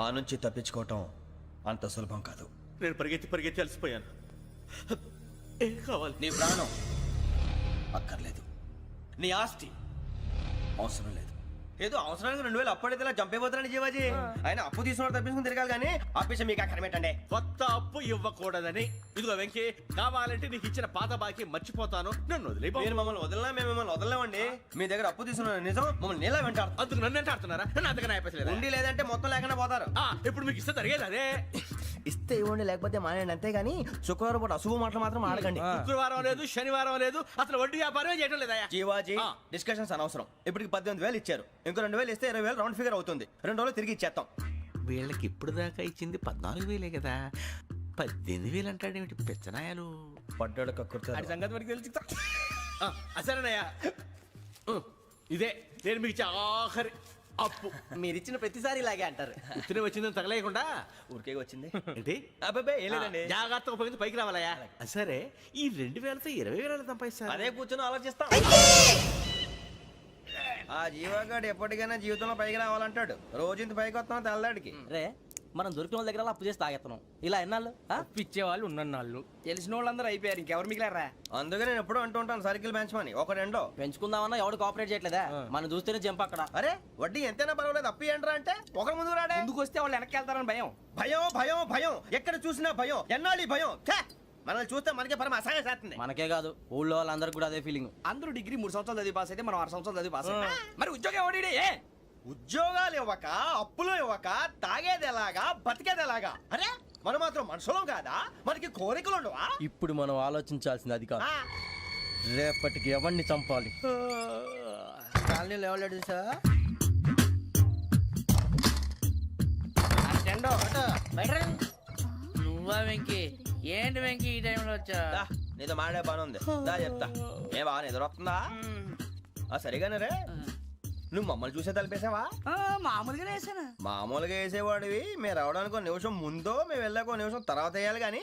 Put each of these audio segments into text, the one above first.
మా నుంచి తప్పించుకోవటం అంత సులభం కాదు. నేను పరిగెత్తి అలసిపోయాను. ఏం కావాలి? నీ ప్రాణం అక్కర్లేదు, నీ ఆస్తి అవసరం లేదు. ఏదో అవసరానికి 2000 అప్పుడైతే ఇలా చంపేపోతారని జీవాజీ. ఆయన అప్పు తీసుకున్న తప్పించుకుని తిరగాలి కానీ ఆపేసి మీకు అక్కడ పెట్టండి. కొత్త అప్పు ఇవ్వకూడదని. ఇదిగో వెంకీ, కావాలంటే నీకు ఇచ్చిన పాత బాకీ మర్చిపోతాను, నన్ను వదిలే. మీరు మమ్మల్ని వదలనా? మేము మిమ్మల్ని వదలలేమండి. మీ దగ్గర అప్పు తీసుకున్న నిజం మమ్మల్ని నీలా వెంటాడు. అందుకు నన్ను ఎంత ఆడుతున్నారా? నన్ను అంతగా నాయపసలేదు. ఉండి లేదంటే మొత్తం లేకుండా పోతారు. ఇప్పుడు మీకు ఇస్తే జరిగేది అదే. ఇస్తే ఇవ్వండి, లేకపోతే మానేయండి, అంతేగాని శుక్రవారం పూట అశుభ మాటలు మాత్రం ఆడకండి. శుక్రవారం లేదు, శనివారం లేదు, అసలు వడ్డీ వ్యాపారమే చేయడం లేదా? జీవాజీ, డిస్కషన్స్ అనవసరం. ఇప్పటికి 18,000 ఇచ్చారు, ఇంకో 2,000 ఇస్తే 20,000 రౌండ్ ఫిగర్ అవుతుంది. 2 రోజులు తిరిగి ఇచ్చేస్తాం. వీళ్ళకి ఇప్పుడు దాకా ఇచ్చింది 14,000 కదా, 18,000 అంటాడేమిటి పెచ్చనాయాలు? పడ్డాడు కక్కుర్తాడు. సంగతి మనకి తెలుసు. సరేనయ్యా, ఇదే నేను మీకు ఇచ్చే ఆఖరి అప్పు. మీరిచ్చిన ప్రతిసారి ఇలాగే అంటారు. తిని వచ్చిందని తగలేయకుండా ఊరికే వచ్చింది ఏంటి? అబ్బాయి ఏం లేదండి. జాగ్రత్తగా ఉపయోగించి పైకి రావాలయ్యా. సరే, ఈ 2,000తో 20,000 సంపాదిస్తారు. అదే కూర్చొని ఆలోచిస్తాం. ఆ జీవగాడు ఎప్పటికైనా జీవితంలో పైకి రావాలంటాడు. రోజు ఇంత పైకి వస్తాం తెల్లడికి. రే, మనం దొరికిన వాళ్ళ దగ్గర అప్పు చేసి తాగెత్తనం. ఇలా ఎన్నాళ్ళు పిచ్చే వాళ్ళు ఉన్నన్నాళ్ళు తెలిసిన వాళ్ళందరూ అయిపోయారు, ఇంకెవరు మిగిలారా? అందుకే నేను ఎప్పుడు అంటూ ఉంటాను, సర్కిల్ బెంచ్ మని ఒక రెండో పెంచుకుందామన్నా ఎవడు కోఆపరేట్ చేయట్లేదా? మనం చూస్తేనే జంప్ అక్కడ. అరే వడ్డీ ఎంతైనా పర్వాలేదు, అప్పు ఏంట్రా అంటే ఒక ముందు రాడే. ముందుకు వస్తే వాళ్ళు వెనక్కి వెళ్తారని భయం. భయం భయం భయం, ఎక్కడ చూసినా భయం. ఎన్నాళ్ళు ఈ భయం? మనల్ని చూస్తే మనకే పరమ అసహాయం చేస్తుంది. మనకే కాదు, ఊళ్ళో వాళ్ళందరూ కూడా అదే ఫీలింగ్. అందరూ డిగ్రీ 3 సంవత్సరాలు చదివి పాస్ అయితే మనం 6 సంవత్సరాలు చదివి పాస్ అయ్యాం. మరి ఉద్యోగం ఎవడి? ఉద్యోగాలు ఇవ్వక, అప్పులు ఇవ్వక, తాగేది ఎలాగా, బతికేది ఎలాగా? అరే మనం మాత్రం మనుషులం కాదా? మనకి కోరికలు ఉండవా? ఇప్పుడు మనం ఆలోచించాల్సింది అది కాదు, రేపటికి ఎవరిని చంపాలి. కాలనీలో ఎవరు సార్? నువ్వా వెంకీ? ఏంటి వెంకీ ఈ టైంలో వచ్చా? నీతో మాడే పని ఉంది, దా చెప్తా. ఏ బాగా నిద్రొస్తుందా? సరిగానే రే, నువ్వు మమ్మల్ని చూసే తలిపేసావా? మామూలుగానే వేసాను. మామూలుగా వేసేవాడివి. మేము రావడానికి 1 నిమిషం ముందో, మేము వెళ్ళాక 1 నిమిషం తర్వాత వేయాలి కానీ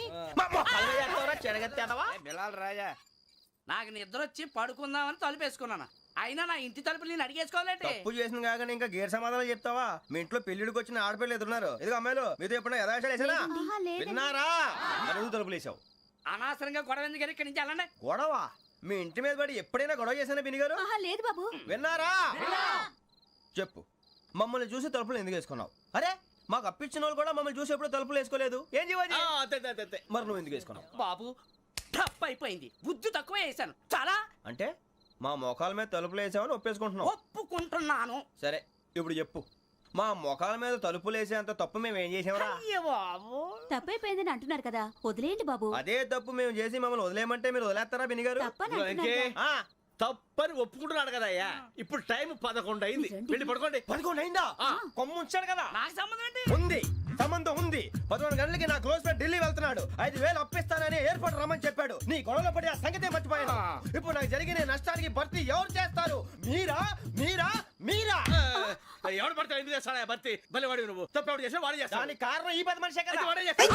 రాజా, నాకు నిద్ర వచ్చి పడుకుందామని తలుపు వేసుకున్నాను. అయినా నా ఇంటి తలుపులు నేను అడిగేసుకోవాలంటే. తప్పు చేసిన కాక ఇంకా గేర్ సమాధానం చెప్తావా? మీ ఇంట్లో పెళ్లిడికి వచ్చిన ఆడపిల్లలు ఎదురున్నారు. ఇదిగో అమ్మాయిలు, మీతో ఎప్పుడైనా యథాశాలు వేసానా? విన్నారా? అడుగు తలుపులు వేసావు. అనవసరంగా గొడవ ఎందుకు? ఇక్కడి నుంచి వెళ్ళండి. గొడవ? మీ ఇంటి మీద పడి ఎప్పుడైనా గొడవ చేశానా బిని గారు? లేదు బాబు. విన్నారా? చెప్పు, మమ్మల్ని చూసి తలుపులు ఎందుకు వేసుకున్నావు? అరే మాకు అప్పించిన వాళ్ళు కూడా మమ్మల్ని చూసి ఎప్పుడు తలుపులు వేసుకోలేదు. ఏం చేయాలి? మరి నువ్వు ఎందుకు వేసుకున్నావు? బాబు టప్ అయిపోయింది, బుద్ధి తక్కువ వేసాను చాలా. అంటే మా మోకాల మీద తలుపులు వేసామని ఒప్పేసుకుంటున్నావు? ఒప్పుకుంటున్నాను. సరే ఇప్పుడు చెప్పు, మా మొఖాల మీద తలుపులు వేసేంత తప్పు మేము ఏం చేసామరా? తప్పైపోయిందని అంటున్నారు కదా, వదిలేయండి బాబు. అదే తప్పు మేము చేసి మమ్మల్ని వదిలేయమంటే మీరు వదిలేస్తారా బినిగారు? తప్పని ఒప్పుకుంటున్నాడు కదా అయ్యా. ఇప్పుడు టైం 11 అయింది, వెళ్ళి పడుకోండి. 11 అయిందా? కొమ్ము ఉంచాడు కదా. నాకు సంబంధం ఏంటి? ఉంది, సంబంధం ఉంది. 11 గంటలకి నా క్లోజ్ ఫ్రెండ్ ఢిల్లీ వెళ్తున్నాడు. 5,000 అప్పిస్తానని ఎయిర్పోర్ట్ రమ్మని చెప్పాడు. నీ గొడవలో పడి ఆ సంగతే మర్చిపోయాను. ఇప్పుడు నాకు జరిగిన నష్టానికి భర్తీ ఎవరు చేస్తారు? మీరా మీరా మీరా? ఎవడు పడితే ఎందుకు చేస్తాడా భర్తీ? మళ్ళీ వాడి నువ్వు తప్పు ఎవడు చేసినా వాడు చేస్తాడు. దానికి కారణం ఈ 10 మనిషే కదా. వాడే చేస్తాడు.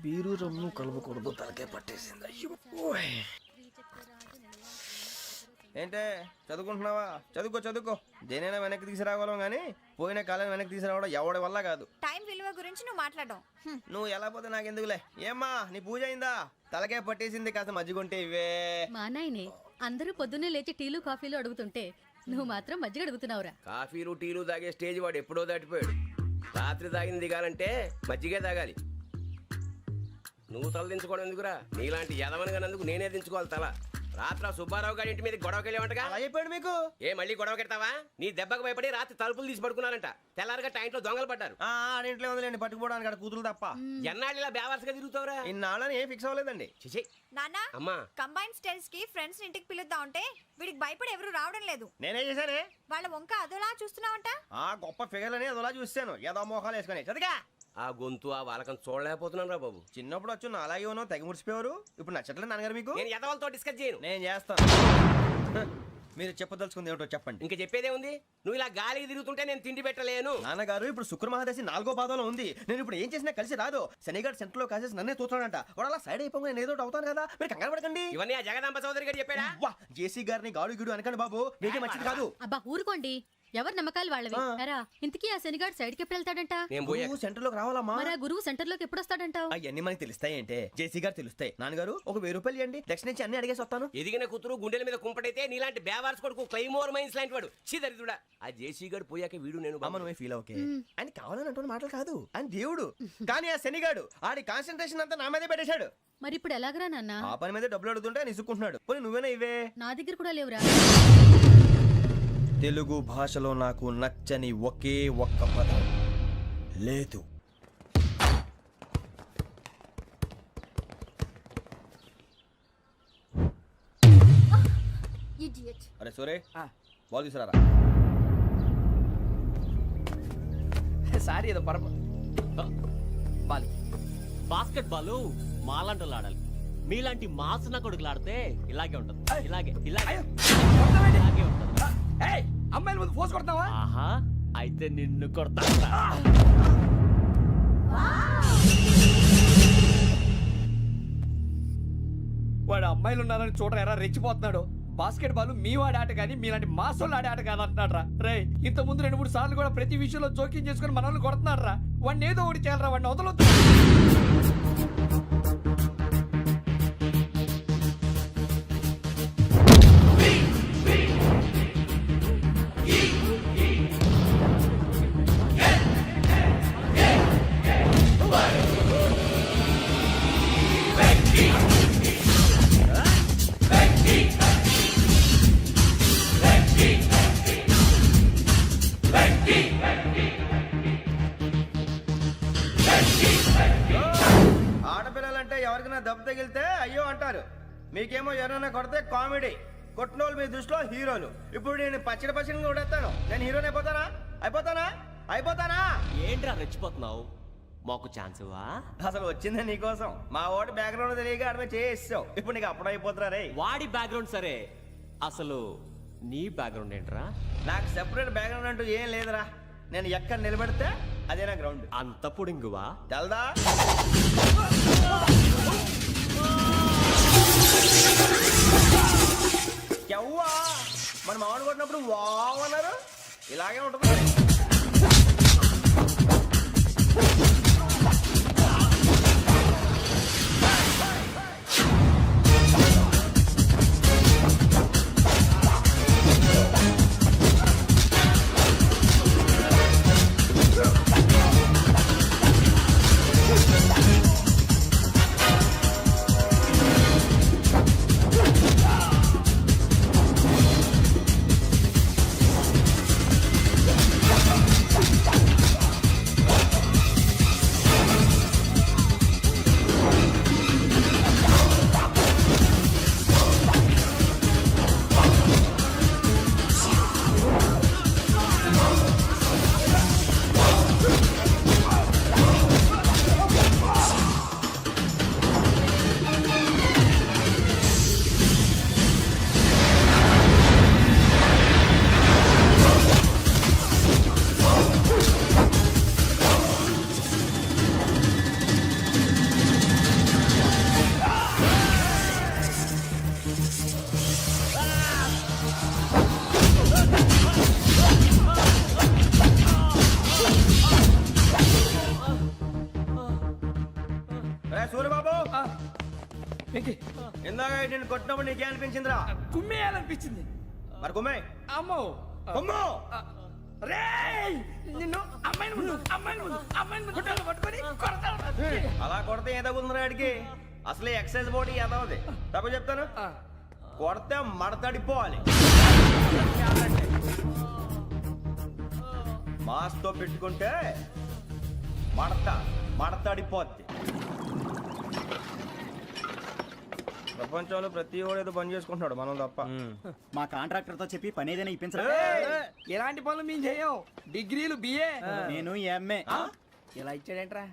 బీరు రమ్ము కలుపుకూడదు, తలకే పట్టేసింది. ఏంటే చదువుకుంటున్నావా? చదువుకో చదువుకో. దేనైనా వెనక్కి తీసుకురావాలం గానీ పోయిన కాలం వెనక్కి తీసుకురావడం ఎవడి వల్ల కాదు. టైం విలువ గురించి నువ్వు మాట్లాడడం. నువ్వు ఎలా పోతే నాకెందుకులే. ఏమ్మా నీ పూజ అయిందా? తలకే పట్టేసింది, కాస్త మజ్జిగుంటే ఇవే. మా నాయనే అందరూ పొద్దున్నే లేచి టీలు కాఫీలు అడుగుతుంటే నువ్వు మాత్రం మజ్జిగ అడుగుతున్నావురా. కాఫీలు టీలు తాగే స్టేజ్ వాడు ఎప్పుడో దాటిపోయాడు. రాత్రి తాగింది దిగాలంటే మజ్జిగే తాగాలి. నువ్వు తల దించుకోవడం ఎందుకురా? నీలాంటి యదవనగానందుకు నేనే దించుకోవాలి తల. రాత్రి సుబ్బారావు గారి ఇంటి మీద గొడవకి వెళ్ళేవంటగా. అలా చెప్పాడు మీకు? ఏ మళ్ళీ గొడవ కెడతావా? నీ దెబ్బకు భయపడి రాత్రి తలుపులు తీసి పడుకున్నారంట. తెల్లారగా టైంట్లో దొంగలు పడ్డారు. ఆడింట్లో ఉందిలేండి, పట్టుకుపోవడానికి అక్కడ కూతురు తప్ప. ఎన్నాళ్ళు ఇలా బేవర్స్గా తిరుగుతావురా? ఇన్నాళ్ళని ఏం ఫిక్స్ అవ్వలేదండి. నాన్న, అమ్మా కంబైన్ స్టైల్స్ కి ఫ్రెండ్స్ ఇంటికి పిలుద్దాం అంటే వీడికి భయపడి ఎవరు రావడం లేదు. నేనే చేశానే. వాళ్ళ వంక అదోలా చూస్తున్నావంట. ఆ గొప్ప ఫిగర్ అని అదోలా చూస్తాను, ఏదో మోహాలు వేసుకొని. చదిగా ఆ గొంతు ఆ వాలకం చూడలేకపోతున్నాను రా బాబు. చిన్నప్పుడు వచ్చి నా అలాగే ఉన్నావు, తెగ ముడిచిపోయారు. ఇప్పుడు నచ్చట్లేదు నాన్నగారు మీకు? నేను ఎదవలతో డిస్కస్ చేయను. నేను చేస్తాను. మీరు చెప్పదలుచుకుంది ఏమిటో చెప్పండి. ఇంకా చెప్పేదే ఉంది. నువ్వు ఇలా గాలికి తిరుగుతుంటే నేను తిండి పెట్టలేను. నాన్నగారు ఇప్పుడు శుక్ర మహాదశి 4వ పాదంలో ఉంది. నేను ఇప్పుడు ఏం చేసినా కలిసి రాదు. శనిగారు సెంటర్ లో కాసేసి నన్నే చూస్తున్నాడంట. వాడు అలా సైడ్ అయిపోయి నేను ఏదో ఒకటి అవుతాను కదా, మీరు కంగారు పడకండి. ఇవన్నీ ఆ జగదాంబ చౌదరి గారు చెప్పాడా? వా జేసీ గారిని గాడు గిడు అనకండి బాబు, మీకే మంచిది కాదు. అబ్బా ఊరుకోండి, ఎవరి నమ్మకాలు వాళ్ళవి. ఎరా ఇంతకీ ఆ శనిగాడు సైడ్కి ఎప్పుడు వెళ్తాడంట? నేను పోయా. నువ్వు సెంటర్ లోకి రావాలమ్మా. మరి ఆ గురువు సెంటర్ లోకి ఎప్పుడు వస్తాడంటావు? అవన్నీ మనకి తెలుస్తాయి అంటే జేసీ గారు తెలుస్తాయి. నాన్నగారు ఒక 1000 రూపాయలు ఇవ్వండి, దక్షిణ నుంచి అన్ని అడిగేసి వస్తాను. ఎదిగిన కూతురు గుండెల మీద కుంపటైతే నీలాంటి బేవార్స్ కొడుకు క్లైమోర్ మైన్స్ లాంటి వాడు దరిద్రుడా. ఆ జేసీ గారు పోయాక వీడు నేను అమ్మ నువ్వే ఫీల్ ఓకే. ఆయన కావాలని అంటున్న మాటలు కాదు, ఆయన దేవుడు. కానీ ఆ శనిగాడు ఆడి కాన్సన్ట్రేషన్ అంతా నా మీదే పెట్టేశాడు. మరి ఇప్పుడు ఎలాగరా నాన్న? ఆ పని మీద డబ్బులు అడుగుతుంటే ఆయన ఇసుక్కుంటున్నాడు. పోనీ నువ్వేనా ఇవే? నా దగ్గర కూడా లేవురా. తెలుగు భాషలో నాకు నచ్చని ఒకే ఒక్క పదం లేదు. అరే సోరే బాల్ తీసుకురారా. సారీ ఏదో పరమ బాల్ బాస్కెట్ బాల్ మాలాంటి ఆడాలి. మీలాంటి మాసన కొడుకులు ఆడితే ఇలాగే ఉంటది. ఇలాగే ఇలాగే ఇలాగే ఉంటది. అమ్మాయిల ముందు ఫోర్స్ కొడతావా? ఆహా, అయితే నిన్ను కొడతా. వాడు అమ్మాయిలు ఉన్నారని చూడరా ఎరా రెచ్చిపోతున్నాడు. బాస్కెట్ బాల్ మీ వాడి ఆట కానీ మీలాంటి మాసోళ్ళు ఆడే ఆట కాదంటున్నాడు రా. రే ఇంత ముందు 2-3 సార్లు కూడా ప్రతి విషయంలో జోక్యం చేసుకుని మన వాళ్ళు కొడుతున్నాడు రా. వాడిని ఏదో ఒకటి చేయాలరా, వాడిని వదలొద్దు. ఆడపిల్లలంటే ఎవరికైనా దెబ్బ తగిలితే అయ్యో అంటారు, మీకేమో ఎవరైనా కొడితే కామెడీ. కొట్టినోళ్ళు మీ దృష్టిలో హీరోలు. ఇప్పుడు నేను పచ్చడి పచ్చడిగా కొడేస్తాను, నేను హీరోని అయిపోతానా? అయిపోతానా? అయిపోతానా? ఏంట్రా రెచ్చిపోతున్నావు? మాకు ఛాన్స్ ఇవ్వా? అసలు వచ్చిందే నీకోసం. మా ఓటు బ్యాక్గ్రౌండ్ తెలియక అడిమే చేసావు. ఇప్పుడు నీకు అప్పుడు అయిపోతున్నా రే. వాడి బ్యాక్గ్రౌండ్ సరే, అసలు నీ బ్యాక్గ్రౌండ్ ఏంట్రా? నాకు సెపరేట్ బ్యాక్గ్రౌండ్ అంటూ ఏం లేదురా. నేను ఎక్కడ నిలబెడితే అదే నా గ్రౌండ్. అంత పుడింగువా? తెల్దా? ఎవ్వా మన మామిడి కొట్టినప్పుడు వావ్ అన్నారు, ఇలాగే ఉంటుంది. సూర్యబాబు ఇందాక నేను కొట్టినప్పుడు నీకే అనిపించిందిరా? కుమ్మేయాలనిపించింది. మరి కుమ్మే. అమ్మో కుమ్ము. రేయ్ నిన్ను అమ్మాయిని ముందు గుడ్డలు పట్టుకొని కొడతాను. అలా కొడితే ఏ తగ్గుతుందిరా ఆడికి? అసలే ఎక్సైజ్ బాడీ ఏదవుది. తప్ప చెప్తాను, కొడితే మడతడిపోవాలి. మాస్తో పెట్టుకుంటే మడతడిపోద్ది. ప్రపంచంలో ప్రతి వాడు ఏదో పని చేసుకుంటున్నాడు, మనం తప్ప. మా కాంట్రాక్టర్ తో చెప్పి పని ఏదైనా ఇప్పించరా? ఎలాంటి పనులు మేము చేయం. డిగ్రీలు బిఏ, నేను ఎంఏ. ఇలా ఇచ్చాడేంట్రా?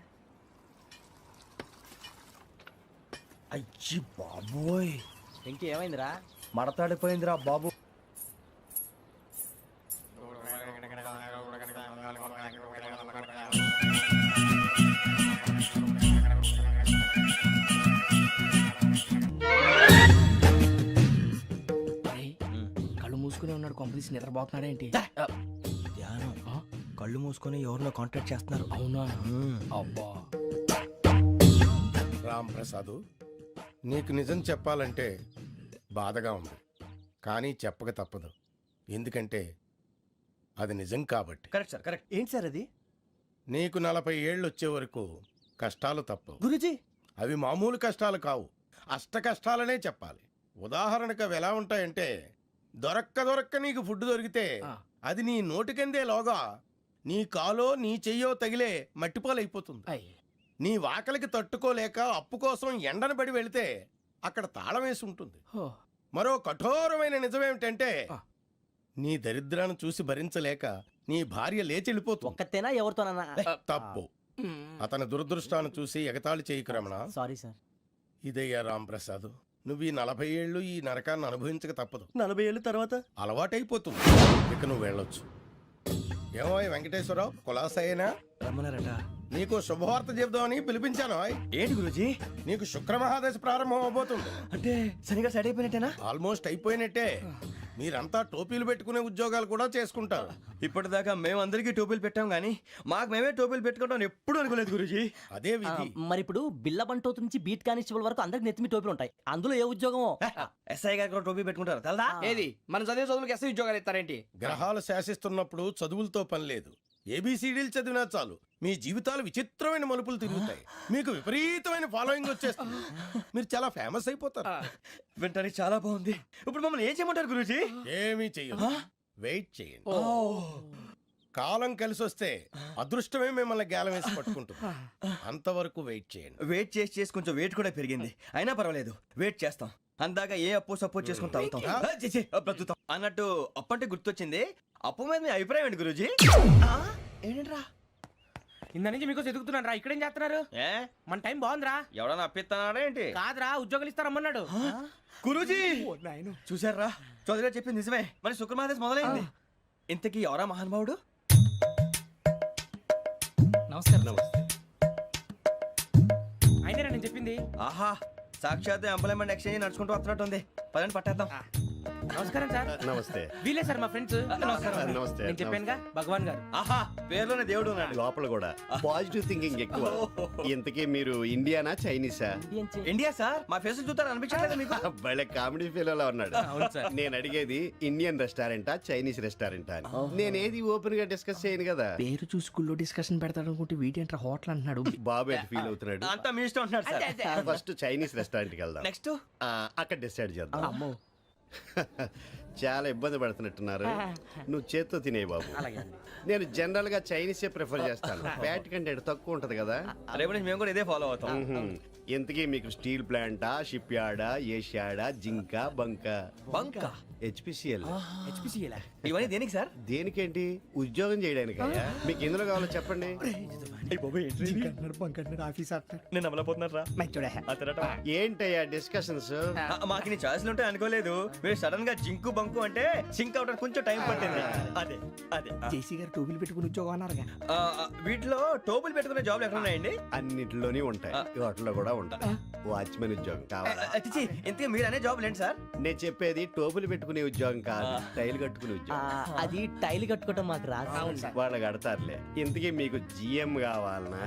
అయ్యి బాబోయ్, ఇంకేమైందిరా? మడతాడిపోయిందిరా బాబు. కళ్ళు మూసుకునే ఉన్నాడు, కొంపదీసి నిద్రపోతున్నాడేంటి? ధ్యానం కళ్ళు మూసుకొని ఎవరినో కాంటాక్ట్ చేస్తున్నారు. అవునా? అబ్బా. రామ్ ప్రసాద్, నీకు నిజం చెప్పాలంటే బాధగా ఉంది, కానీ చెప్పక తప్పదు. ఎందుకంటే అది నిజం కాబట్టి. Correct sir, correct. ఏంటి సార్ అది? నీకు 40 ఏళ్ళు వచ్చే వరకు కష్టాలు తప్పవు. గురుజీ, అవి మామూలు కష్టాలు కావు, అష్ట కష్టాలనే చెప్పాలి. ఉదాహరణకు అవి ఎలా ఉంటాయంటే, దొరక్క నీకు ఫుడ్ దొరికితే అది నీ నోటికందే లోగా నీ కాలో నీ చెయ్యో తగిలే మట్టిపాలైపోతుంది. నీ వాకలికి తట్టుకోలేక అప్పు కోసం ఎండను పడి వెళితే అక్కడ తాళం వేసి ఉంటుంది. మరో కఠోరమైన నిజమేమిటంటే, నీ దరిద్రాన్ని చూసి భరించలేక నీ భార్య లేచి వెళ్ళిపోతుంది. ఒక్కతేనా ఎవరితోనన్నా? తప్పు. అతని దురదృష్టాన్ని చూసి ఎగతాళి చేయకు రమణ. Sorry sir. ఇదయ్యా రాంప్రసాద్, నువ్వు ఈ 40 ఏళ్ళు ఈ నరకాన్ని అనుభవించక తప్పదు. 40 ఏళ్ళ తర్వాత అలవాటైపోతుంది. ఇక నువ్వు వెళ్ళొచ్చు. ఏమో వెంకటేశ్వరరావు, కులాసైనా రమ్మన్నారట. నీకు శుభవార్త చెబుదామని పిలిపించాను. ఏంటి గురుజీ? నీకు శుక్రమహాదశ ప్రారంభం అవబోతుంది. అంటే సరిగా సెట్ అయిపోయినట్టేనా? ఆల్మోస్ట్ అయిపోయినట్టే. మీరంతా టోపీలు పెట్టుకునే ఉద్యోగాలు కూడా చేసుకుంటారు. ఇప్పటిదాకా మేమందరికీ టోపీలు పెట్టాం కానీ మాకు మేమే టోపీలు పెట్టుకుంటాం ఎప్పుడు అనుకోలేదు గురుజీ. అదే విధి. మరి ఇప్పుడు బిల్ల బంటోతు నుంచి బీట్ కానిస్టేబుల్ వరకు అందరికి నెత్తిమి టోపీలు ఉంటాయి. అందులో ఏ ఉద్యోగమో? ఎస్ఐ గారు కూడా టోపీ పెట్టుకుంటారు తెలదా? ఏది మన చదివే చదువులకు ఎస్ఐ ఉద్యోగాలు ఇస్తారేంటి? గ్రహాలు శాసిస్తున్నప్పుడు చదువులతో పని లేదు. ఏబిసిడీలు చదివినా చాలు మీ జీవితాలు విచిత్రమైన మలుపులు తిరుగుతాయి. మీకు విపరీతమైన ఫాలోయింగ్ వచ్చేస్తుంది. మీరు చాలా ఫేమస్ అయిపోతారు. వింటానికి చాలా బాగుంది. ఇప్పుడు మమ్మల్ని ఏం చేయమంటారు గురుజీ? ఏమీ చెయ్యదు, వెయిట్ చేయండి. కాలం కలిసి వస్తే అదృష్టమే మిమ్మల్ని గేలం వేసి పట్టుకుంటుంది. అంతవరకు వెయిట్ చేయండి. వెయిట్ చేసి కొంచెం వెయిట్ కూడా పెరిగింది. అయినా పర్వాలేదు, వెయిట్ చేస్తాం. అందాక ఏ అప్పు సపోర్ట్ చేసుకుని తాగుతాం, బ్రతుకుతాం అన్నట్టు. అప్పు అంటే గుర్తొచ్చింది. అప్పు మీద మీ అభిప్రాయం ఏంటి గురుజీ? ఏంటరా ఇంత నుంచి మీకు ఎదుగుతున్నాను రా, ఇక్కడేం చేస్తున్నారు? ఏ మన టైం బాగుందిరా. ఎవడన్నా అప్పిస్తున్నాడా ఏంటి? కాదురా, ఉద్యోగాలు ఇస్తారమ్మన్నాడు. గురూజీ చూసారా, చౌదరిగా చెప్పింది నిజమే. మరి శుక్రమాదేశ్ మొదలైంది. ఇంతకీ ఎవరా మహానుభావుడు? నమస్కారం. అయినా నేను చెప్పింది. ఆహా, సాక్షాత్ ఎంప్లాయ్మెంట్ ఎక్స్చేంజ్ నడుచుకుంటూ వస్తున్నట్టు ఉంది. పదండి పట్టేద్దాం. నమస్కారం సార్. నమస్తే. వీలే సార్ మా ఫ్రెండ్స్. నమస్తే. నేను చెప్పానుగా, భగవాన్ గారు. ఆహా, పేర్లోనే దేవుడు ఉన్నాడు. లోపల కూడా పాజిటివ్ థింకింగ్ ఎక్కువ. ఇంతకీ మీరు ఇండియానా చైనీసా? India sir. మా ఫేస్ చూస్తారు అనిపించలేదు మీకు? భలే కామెడీ ఫీల్ అలా ఉన్నాడు. నేను అడిగేది ఇండియన్ రెస్టారెంటా చైనీస్ రెస్టారెంటా అని. నేనేది ఓపెన్ గా డిస్కస్ చేయను కదా. పేరు చూసుకుల్లో డిస్కషన్ పెడతాడు అనుకుంటే వీటేంట్రా హోటల్ అంటున్నాడు. బాబు ఎట్ ఫీల్ అవుతున్నాడు. అంతా మీ ఇష్టం ఉంటున్నారు సార్. ఫస్ట్ చైనీస్ రెస్టారెంట్ కి వెళ్దాం. నెక్స్ట్ అక్కడ డిసైడ్ చేద్దాం. చాలా ఇబ్బంది పడుతున్నట్టున్నారు. నువ్వు చేత్తో తినే బాబు. నేను జనరల్ గా చైనీసే ప్రిఫర్ చేస్తాను. ఫ్యాట్ కంటెంట్ తక్కువ ఉంటది కదా. రేపు నుంచి మేము కూడా ఇదే ఫాలో అవుతాం. ఇంతకీ మీకు స్టీల్ ప్లాంటా, షిప్ యార్డా, ఏషియాడా, జింక, బంకా? హెచ్పిసిఎల్. ఇవన్నీ దేనికి సార్? దేనికేంటి? ఉద్యోగం చేయడానికి. మీకు ఎందులో కావాలో చెప్పండి. నేను అమలపోతున్నారా? ఏంటయ్యా డిస్కషన్స్? మాకు నీ ఛాయిస్లు ఉంటాయి అనుకోలేదు. మీరు సడన్ గా జింకు బంకు అంటే సింక్ అవడానికి కొంచెం టైం పట్టింది. అదే అదే జేసీ గారు టోపీలు పెట్టుకుని ఉద్యోగం అన్నారుగా. వీటిలో టోపులు పెట్టుకునే జాబ్లు ఎక్కడ ఉన్నాయండి? అన్నిటిలోనే ఉంటాయి, వాటిలో కూడా ఉంటాయి. వాచ్మెన్ ఉద్యోగం కావాలా? ఇంతకీ మీరు అనే జాబ్ ఏంటి సార్? నేను చెప్పేది టోపులు పెట్టుకునే ఉద్యోగం కాదు, టైల్ కట్టుకునే ఉద్యోగం. అది టైల్ కట్టుకోవటం మాకు రాదు. వాళ్ళు కడతారులే. ఇంతకీ మీకు జిఎం కావాలనా,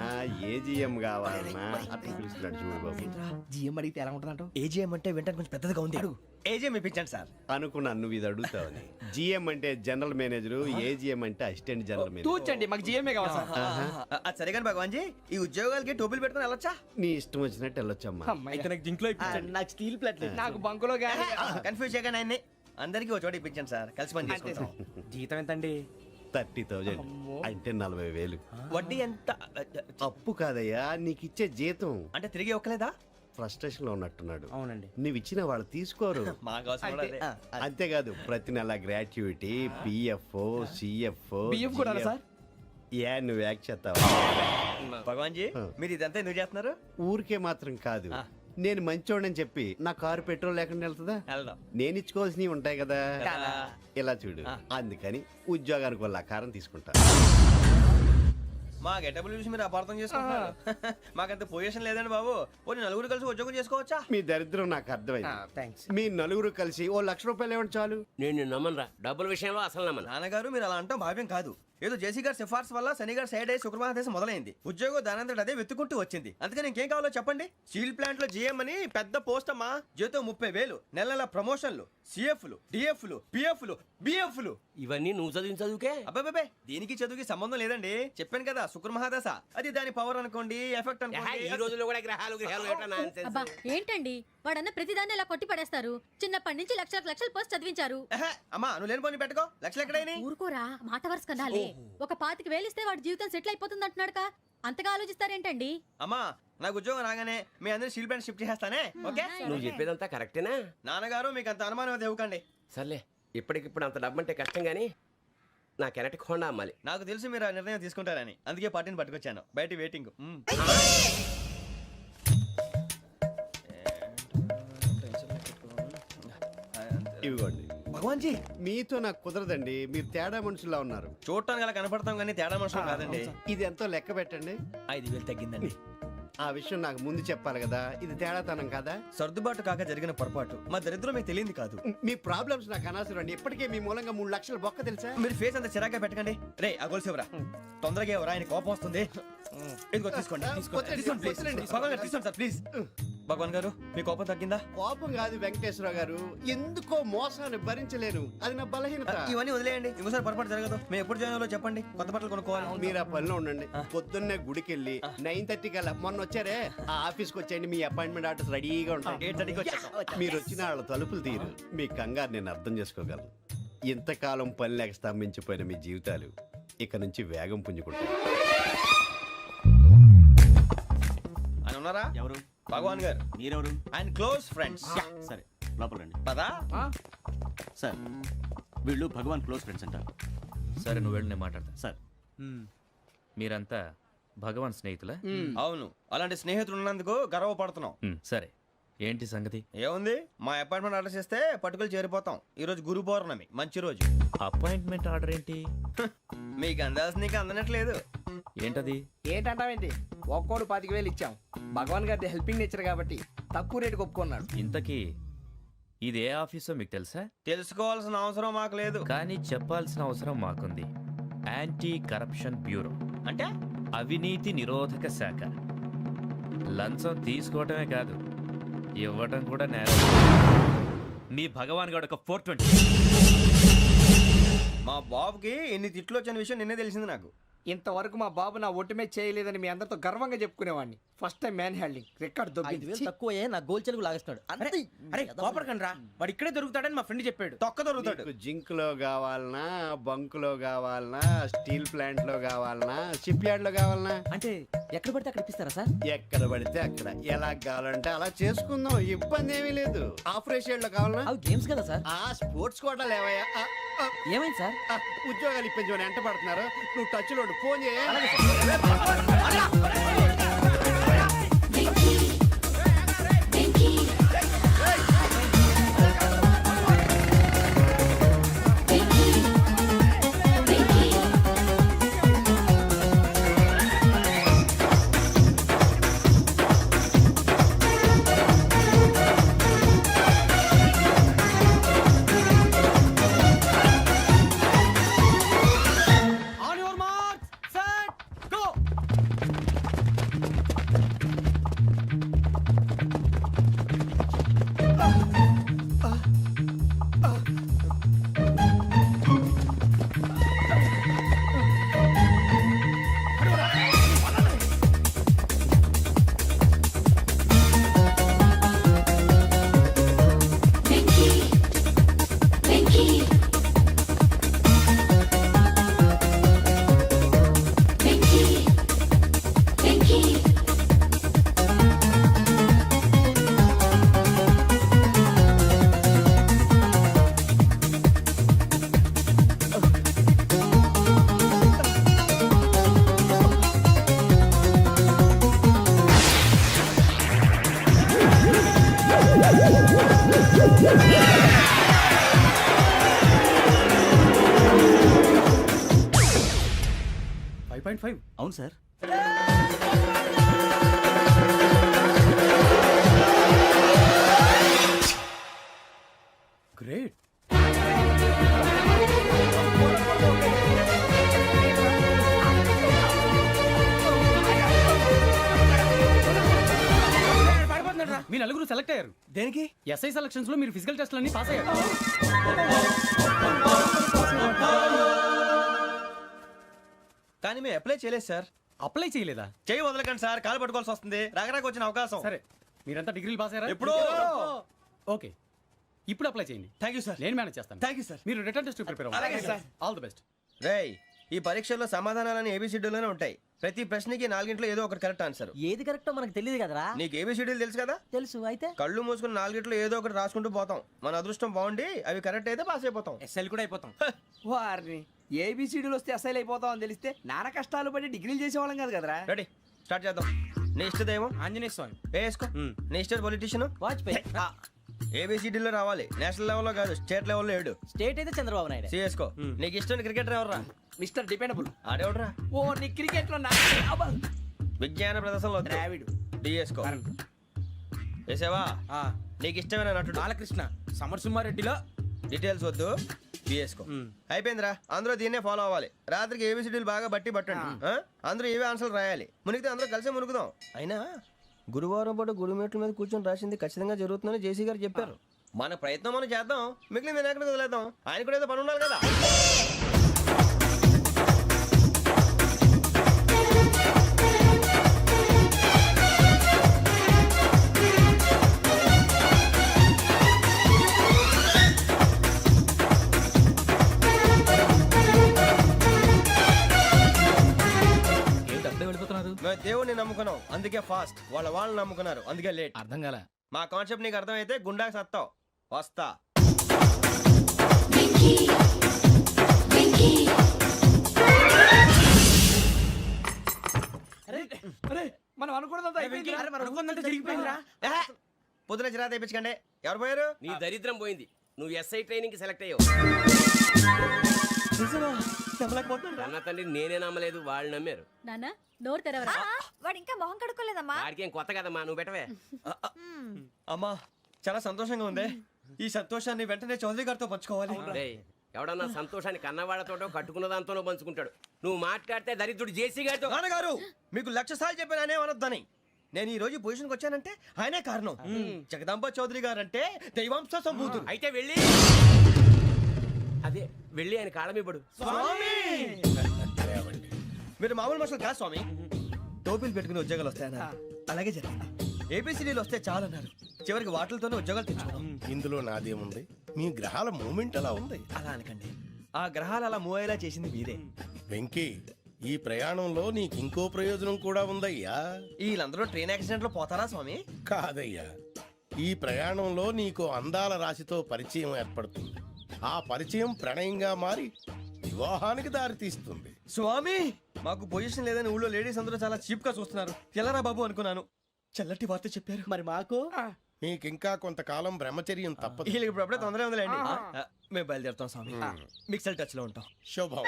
ఏజిఎం కావాలనా? అట్లా పిలుస్తున్నాడు చూడు బాబు. జిఎం అడిగితే ఎలా ఉంటుందంట? ఏజీఎం అంటే వింటానికి కొంచెం పెద్దదిగా ఉంది. ఏజీఎం ఇప్పించండి సార్. అనుకున్నాను నువ్వు ఇది అడుగుతావని. జిఎం అంటే జనరల్ మేనేజర్, ఏజిఎం అంటే అసిస్టెంట్ జనరల్ మేనేజర్. తూచండి, మాకు జిఎంఏ కావాలి సార్. అది సరే కానీ భగవాన్ జీ, ఈ ఉద్యోగాలకి టోపులు పెట్టుకుని వెళ్ళొచ్చా? నీ ఇష్టం వచ్చినట్టు వెళ్ళొచ్చమ్మా. నాకు స్టీల్ ప్లేట్ నాకు బంకులో గానీ కన్ఫ్యూజ్ చేయగానే ఆయన్ని అందరికీ ఒక చోట ఇప్పించండి సార్. కలిసి పని చేసుకుంటాం. జీతం ఎంతండి? 30,000 అంటే 40,000. వడ్డీ ఎంత? అప్పు కాదయ్యా, నీకు ఇచ్చే జీతం. అంటే తిరిగి ఒక్కలేదా? ఫ్రస్ట్రేషన్ లో ఉన్నట్టున్నాడు. అవునండి. నువ్వు ఇచ్చిన వాళ్ళు తీసుకోరు. మాకు అవసరం కూడా అదే. అంతేకాదు ప్రతి నెల గ్రాట్యుటీ, పిఎఫ్, సిఎఫ్. బియ్యం కూడా సార్? ఏ నువ్వు యాక్ట్ చేస్తావా? భగవాన్ జీ, మీరు ఇదంతా ఎందుకు చేస్తున్నారు? ఊరికే మాత్రం కాదు, నేను మంచోడని చెప్పి నా కారు పెట్రోల్ లేకుండా వెళ్తుందా? వెళ్దాం. నేను ఇచ్చుకోవాల్సినవి ఉంటాయి కదా. ఇలా చూడు, అందుకని ఉద్యోగానికి వాళ్ళ ఆకారం తీసుకుంటా. మా గెటబుల్ చూసి మీరు అపార్థం చేసుకుంటున్నారు. మాకంత పొజిషన్ లేదండి బాబు. ఓ నలుగురు కలిసి ఉద్యోగం చేసుకోవచ్చా? మీ దరిద్రం నాకు అర్థమైంది. థ్యాంక్స్. మీ నలుగురు కలిసి ఓ ₹1,00,000 ఇవ్వండి చాలు. నేను నమ్మనరా, డబ్బుల విషయంలో అసలు నమ్మను. నాన్నగారు మీరు అలా అంటాం భావ్యం కాదు. ఏదో జేసీ గారి సిఫార్సు వల్ల శని గారు సైడ్ అయ్యి శుక్రవారం మొదలైంది. ఉద్యోగం దానంతటి అదే వెతుకుంటూ వచ్చింది. అందుకని ఇంకేం కావాలో చెప్పండి. స్టీల్ ప్లాంట్ లో జీఎం అని పెద్ద పోస్ట్ అమ్మా. జీతం 30,000, నెల నెల ప్రమోషన్లు, సిఎఫ్లు, డిఎఫ్లు, పిఎఫ్లు, బిఎఫ్లు. ఇవన్నీ నువ్వు చదివిన చదువుకే. అబ్బాబే దీనికి చదువుకి సంబంధం లేదండి. చెప్పాను కదా శుక్ర మహాదశ. అది దాని పవర్ అనుకోండి, ఎఫెక్ట్ ఈ అనుకోండి. రోజుల్లో కూడా గ్రహాలు ఏటా nonsense. అబ్బా ఏంటండి వాడన్న ప్రతిదాన్ని ఇలా కొట్టి పడేస్తారు. చిన్నప్పటి నుంచి లక్షల పోస్ట్ చదివించారు. ఎహె, అమ్మా నువ్వు లేని పోనీ పెట్టుకో. లక్షలు ఎక్కడైనా ఊరుకోరా, మాట వరుస కదాలే. ఒక 25,000 ఇస్తే వాడి జీవితం సెటిల్ అయిపోతుంది అంటున్నాడుగా. అంతగా ఆలోచిస్తారేంటండి? అమ్మా నాకు ఉద్యోగం రాగానే మీ అందరూ స్టీల్ ప్లాంట్ షిఫ్ట్ చేస్తానే. ఓకే నువ్వు చెప్పేదంతా కరెక్టేనా? నాన్నగారు మీకు అంత అనుమానం అయితే ఇవ్వకండి. సర్లే, ఇప్పటికిప్పుడు అంత డబ్బు అంటే కష్టం కానీ నా కెనటిక్ హోండా అమ్మాలి. నాకు తెలుసు మీరు ఆ నిర్ణయం తీసుకుంటారని, అందుకే పార్టీని పట్టుకొచ్చాను. బయట వెయిటింగ్. ఇవ్వండి. భగవాన్ జీ మీతో నాకు కుదరదండి, మీరు తేడా మనుషుల్లా ఉన్నారు. చూడటానికి అలా కనపడతాం కానీ తేడా మనుషులు కాదండి. ఇది ఎంతో లెక్క పెట్టండి. 5,000 తగ్గిందండి. ఆ విషయం నాకు ముందు చెప్పాలి కదా, ఇది తేడాతనం కదా. సర్దుబాటు కాక జరిగిన పొరపాటు. మా దరిద్రం మీకు తెలియదు కాదు. మీ ప్రాబ్లమ్స్ నాకు అనవసరం అండి. ఇప్పటికే మీ మూలంగా 3 లక్షల బొక్క తెలుసా. మీరు ఫేస్ అంత చిరాగ్గా పెట్టకండి. రే ఆ గొలుసేవరా, తొందరగా ఎవరా, ఆయన కోపం వస్తుంది. ఇదిగో తీసుకోండి. తీసుకోండి, please. భగవాన్ గారు తీసుకోండి సార్ ప్లీజ్. భగవాన్ గారు మీ కోపం తగ్గిందా? కోపం కాదు వెంకటేశ్వరరావు గారు, ఎందుకో మోసాన్ని భరించలేను, అది నా బలహీనత. ఇవన్నీ వదిలేయండి, ఇంకోసారి పొరపాటు జరగదు. మేము ఎప్పుడు జాయిన్ అవ్వాలో చెప్పండి, కొత్త బట్టలు కొనుక్కోవాలి. మీరు ఆ పనిలో ఉండండి. పొద్దున్నే గుడికి వెళ్ళి 9:30 కల్లా, మొన్న వచ్చారే ఆ ఆఫీస్కి వచ్చేయండి. మీ అపాయింట్మెంట్ ఆర్డర్స్ రెడీగా ఉంటాయి. 8:30కి వచ్చేస్తాం. మీరు వచ్చిన వాళ్ళ తలుపులు తీరు. మీ కంగారు నేను అర్థం చేసుకోగలను. ఇంతకాలం పని లేక స్తంభించిపోయిన మీ జీవితాలు ఇక నుంచి వేగం పుంజుకుంటాయి. ఆయన ఉన్నారా? ఎవరు? భగవాన్ గారు. మీరెవరు? ఆయన క్లోజ్ ఫ్రెండ్స్. సరే లోపల రండి. పదా సార్ వీళ్ళు భగవాన్ క్లోజ్ ఫ్రెండ్స్ అంటారు. సరే నువ్వు వెళ్ళి నేను మాట్లాడతా. సార్ మీరంతా భగవాన్ స్నేహితులా? అవును, అలాంటి స్నేహితులు ఉన్నందుకు గర్వపడుతున్నాం. సరే ఏంటి సంగతి? ఏముంది, మా అపాయింట్మెంట్ ఆర్డర్ చేస్తే పట్టుకులు చేరిపోతాం. ఈ రోజు గురు పౌర్ణమి, మంచి రోజు. అపాయింట్మెంట్ ఆర్డర్ ఏంటి? మీకు అందాల్సిన నీకు అందనట్లేదు. ఏంటది? ఏంటంటావేంటి? ఒక్కోడు 25,000 ఇచ్చాం. భగవాన్ గారి హెల్పింగ్ నేచర్ కాబట్టి తక్కువ రేటుకి ఒప్పుకున్నాడు. ఇంతకీ ఇది ఏ ఆఫీసో మీకు తెలుసా? తెలుసుకోవాల్సిన అవసరం మాకు లేదు, కానీ చెప్పాల్సిన అవసరం మాకుంది. యాంటీ కరప్షన్ బ్యూరో అంటే అవినీతి నిరోధక శాఖ. లంచం తీసుకోవటమే కాదు, ఇవ్వటం కూడా నేరం. మీ భగవాన్ గారు ఒక 420. మా బాబుకి ఎన్ని తిట్లు వచ్చిన విషయం నిన్నే తెలిసింది నాకు. ఇంతవరకు మా బాబు నా ఒట్టుమే చేయలేదని మీ అందరితో గర్వంగా చెప్పుకునేవాడిని. First time man handing record దొబ్బింది. తక్కువ నా గోల్ చెలుగు లాగేస్తున్నాడు. అరే కోపడకండి రా, వాడు ఇక్కడే దొరుకుతాడని మా ఫ్రెండ్ చెప్పాడు. తొక్క దొరుకుతాడు. జింక్ లో కావాలనా, బంక్ లో కావాలనా, స్టీల్ ప్లాంట్ లో కావాలనా, షిప్ యార్డ్ లో కావాలనా? అంటే ఎక్కడ పడితే అక్కడ ఇప్పిస్తారా సార్? ఎక్కడ పడితే అక్కడ, ఎలా కావాలంటే అలా చేసుకుందాం, ఇబ్బంది ఏమీ లేదు. ఆపరేషన్ లో కావాలనా? అవి గేమ్స్ కదా సార్. ఆ స్పోర్ట్స్ కోటా లేవయ్యా. ఏమైంది సార్? ఉద్యోగాలు ఇప్పించమని ఎంట పడుతున్నారు. నువ్వు టచ్ లో ఫోన్ చేయ. On your marks set go. 1.5 అవును సార్. గ్రేట్. మీ నలుగురు సెలెక్ట్ అయ్యారు. దేనికి? ఎస్ఐ సెలక్షన్స్ లో మీరు ఫిజికల్ టెస్ట్ అన్ని పాస్ అయ్యారు. కానీ మేము అప్లై చేయలేదు సార్. అప్లై చేయలేదా? చేయి వదలకండి సార్, కాలు పట్టుకోవాల్సి వస్తుంది. రాగరాకు వచ్చిన అవకాశం. సరే, మీరంతా డిగ్రీలు పాస్ అయ్యారా? ఎప్పుడో. ఓకే, ఇప్పుడు అప్లై చేయండి. Thank you sir. నేను మేనేజ్ చేస్తాను. Thank you sir. మీరు రిటర్న్ టెస్ట్ ప్రిపేర్ అలాగే అవ్వండి. సార్. All the best. రేయ్, ఈ పరీక్షల్లో సమాధానాలని ఏబిసిడ్యూల్లోనే ఉంటాయి. ప్రతి ప్రశ్నకి 4 ఏదో ఒకటి కరెక్ట్ ఆన్సర్. ఏది కరెక్టో మనకు తెలియదు కదరా. నీకు ఏబిసిడ్యూల్ తెలుసు కదా? తెలుసు. అయితే కళ్ళు మూసుకుని 4 ఏదో ఒకటి రాసుకుంటూ పోతాం. మన అదృష్టం బాగుండి అవి కరెక్ట్ అయితే పాస్ అయిపోతాం. ఎస్ఎల్ కూడా అయిపోతాం. వారిని ఏబిసిడీలు వస్తే అసైల్ అయిపోతాం అని తెలిస్తే నాన్న కష్టాలు పడి డిగ్రీలు చేసేవాళ్ళం కాదు కదరా. రెడీ, స్టార్ట్ చేద్దాం. నీ ఇష్టదేమో ఆంజనేయ స్వామి. వేసుకో. నీ ఇష్ట పొలిటీషియన్ వాజ్పేయి. ఏబిసిడీలో రావాలి. నేషనల్ లెవెల్లో కాదు, స్టేట్ లెవెల్లో 7. స్టేట్ అయితే చంద్రబాబు నాయుడు. సిఎస్కో. నీకు ఇష్టం క్రికెటర్ ఎవర్రా? Mister dependable. ఆడేవడరా? ఓ నీ క్రికెట్ లో విజ్ఞాన ప్రదర్శనలో ద్రావిడు. డిఎస్కో. వేసావా? నీకు ఇష్టమైన నటుడు? బాలకృష్ణ. సమర్సుమారెడ్డిలో డీటెయిల్స్ వద్దు, బిఎస్కో. అయిపోయిందిరా, అందరూ దీన్నే ఫాలో అవ్వాలి. రాత్రికి ఏబిసిడీలు బాగా బట్టి పట్టండి. అందరూ ఏవే ఆన్సర్లు రాయాలి. మునిగితే అందరూ కలిసి మునుగుదాం. అయినా గురువారం పాటు గురుమేట్ల మీద కూర్చొని రాసింది ఖచ్చితంగా జరుగుతుందని జేసీ గారు చెప్పారు. మన ప్రయత్నం మనం చేద్దాం, మిగిలింది నేను ఎక్కడికి వదిలేద్దాం. ఆయన కూడా ఏదో పని ఉండాలి కదా. మేము దేవుడిని నమ్ముకున్నాం, అందుకే ఫాస్ట్. వాళ్ళని నమ్ముకున్నారు, అందుకే లేట్. అర్థం కాల. మా కాన్సెప్ట్ నీకు అర్థమైతే గుండా సత్తావు. వస్తా. మనం అనుకున్నదంతా జరిగిపోయిందిరా. పొద్దున చిరా తెప్పించకండి. ఎవరు పోయారు? నీ దరిద్రం పోయింది. నువ్వు ఎస్ఐ ట్రైనింగ్ సెలెక్ట్ అయ్యావు. అన్న తండ్రి నేనే నమ్మలేదు, వాళ్ళు నమ్మారు. నాన్న, నోరు తెరవరా. వాడు ఇంకా మొహం కడుక్కోలేదమ్మా. వాడికి ఏం కొత్త కదమ్మా, నువ్వు పెట్టవే. అమ్మా, చాలా సంతోషంగా ఉంది. ఈ సంతోషాన్ని వెంటనే చౌదరి గారితో పంచుకోవాలి. రేయ్, ఎవడన్నా సంతోషాన్ని కన్నవాళ్లతోటో కట్టుకున్న దాంతోనో పంచుకుంటాడు. నువ్వు మాట్లాడితే దరిద్రుడు జేసీ గారితో. నాన్నగారు, మీకు 1,00,000 సార్లు చెప్పాను అనొద్దని. నేను ఈ రోజు పొజిషన్కి వచ్చానంటే ఆయనే కారణం. జగదాంబ చౌదరి గారు అంటే దైవాంశ సంభూతుడు. అయితే వెళ్ళి అదే వెళ్ళి ఆయన కాళ్ళమివ్వడు. మీరు మామూలు మనుషులు కాదు స్వామి. టోపీలు పెట్టుకుని ఉద్యోగాలు వస్తాయన్నారు, అలాగే జరిగింది. ఏబిసిడీలు వస్తే చాలన్నారు, చివరికి వాటిలతోనే ఉద్యోగాలు తెచ్చుకున్నాం. ఇందులో నాదేముంది? మీ గ్రహాల మూమెంట్ అలా ఉంది. అలా అనకండి, ఆ గ్రహాలు అలా మూవ్ అయ్యేలా చేసింది మీరే. వెంకీ, ఈ ప్రయాణంలో నీకు ఇంకో ప్రయోజనం కూడా ఉందయ్యా. వీళ్ళందరూ ట్రైన్ యాక్సిడెంట్ లో పోతారా స్వామి? కాదయ్యా, ఈ ప్రయాణంలో నీకు అందాల రాశితో పరిచయం ఏర్పడుతుంది. ఆ పరిచయం ప్రణయంగా మారి వివాహానికి దారితీస్తుంది. స్వామి, మాకు పొజిషన్ లేదని ఊళ్ళో లేడీస్ అందరూ చాలా చీప్ గా చూస్తున్నారు. ఎలారా బాబు అనుకున్నాను. చల్లటి వార్త చెప్పారు. మరి మాకు నీకింకా కొంతకాలం బ్రహ్మచర్యం తప్పదు. వీళ్ళకి ఇప్పుడు అప్పుడే తొందరగా ఉందిలేండి. మేము బయలుదేరుతాం స్వామి. మిక్సెల్ టచ్ లో ఉంటాం. శుభం.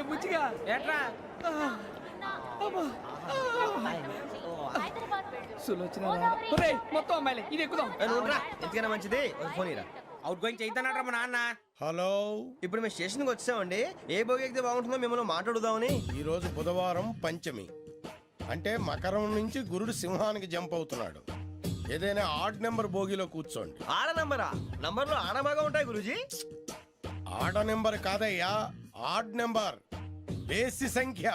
బుచ్చిగా ఏట్రా మొత్తం అమ్మాయిలే, ఇది ఎక్కుదాం. ఎందుకైనా మంచిది, ఫోన్ ఇరా. అవుట్ గోయింగ్ చేద్దానట్రా మా నాన్న. హలో, ఇప్పుడు మేము స్టేషన్కి వచ్చామండి. ఏ బోగి ఎక్కితే బాగుంటుందో మిమ్మల్ని మాట్లాడుదామని. ఈ రోజు బుధవారం పంచమి, అంటే మకరం నుంచి గురుడు సింహానికి జంప్ అవుతున్నాడు. ఏదైనా ఆడ్ నెంబర్ బోగిలో కూర్చోండి. ఆడ నంబరా? నంబర్లో ఆడ బాగా ఉంటాయి గురూజీ. ఆడ నెంబర్ కాదయ్యా, ఆడ్ నెంబర్, బేసి సంఖ్య.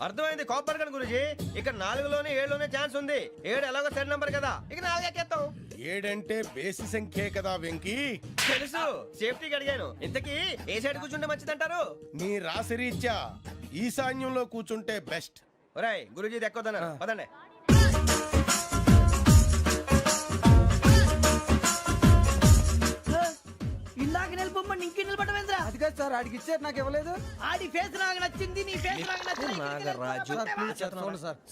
అర్థమైంది, కాపర్ కన్ గురూజీ. ఇక్కడ 4లోనే 7లోనే ఛాన్స్ ఉంది. 7 ఎలాగో సెడ్ నంబర్ కదా, ఇక 4 ఎక్కేస్తాం. 7 అంటే బేసి సంఖ్యే కదా వెంకీ. తెలుసు, సేఫ్టీకి అడిగాను. ఇంతకీ ఏ సైడ్ కూర్చుంటే మంచిదంటారు? నీ రాశి రీత్యా ఈశాన్యంలో కూర్చుంటే బెస్ట్. ఒరేయ్, గురూజీ దెక్కొద్దన్నారు, పదండి. ఇందాక నిలబొమ్మని ఇంకే నిలబడమేంద్రా? అది కాదు సార్, ఆడికి ఇచ్చారు, నాకు ఇవ్వలేదు. ఆడి ఫేస్ నాకు నచ్చింది, నీ ఫేస్ నాకు నచ్చింది. Nagaraju,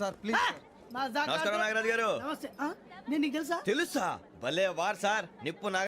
sir please. నమస్కారం నాగరాజు గారు. నమస్తే. నేను నీకు తెలుసా? తెలుసా? భలే వార్ సార్. నిప్పు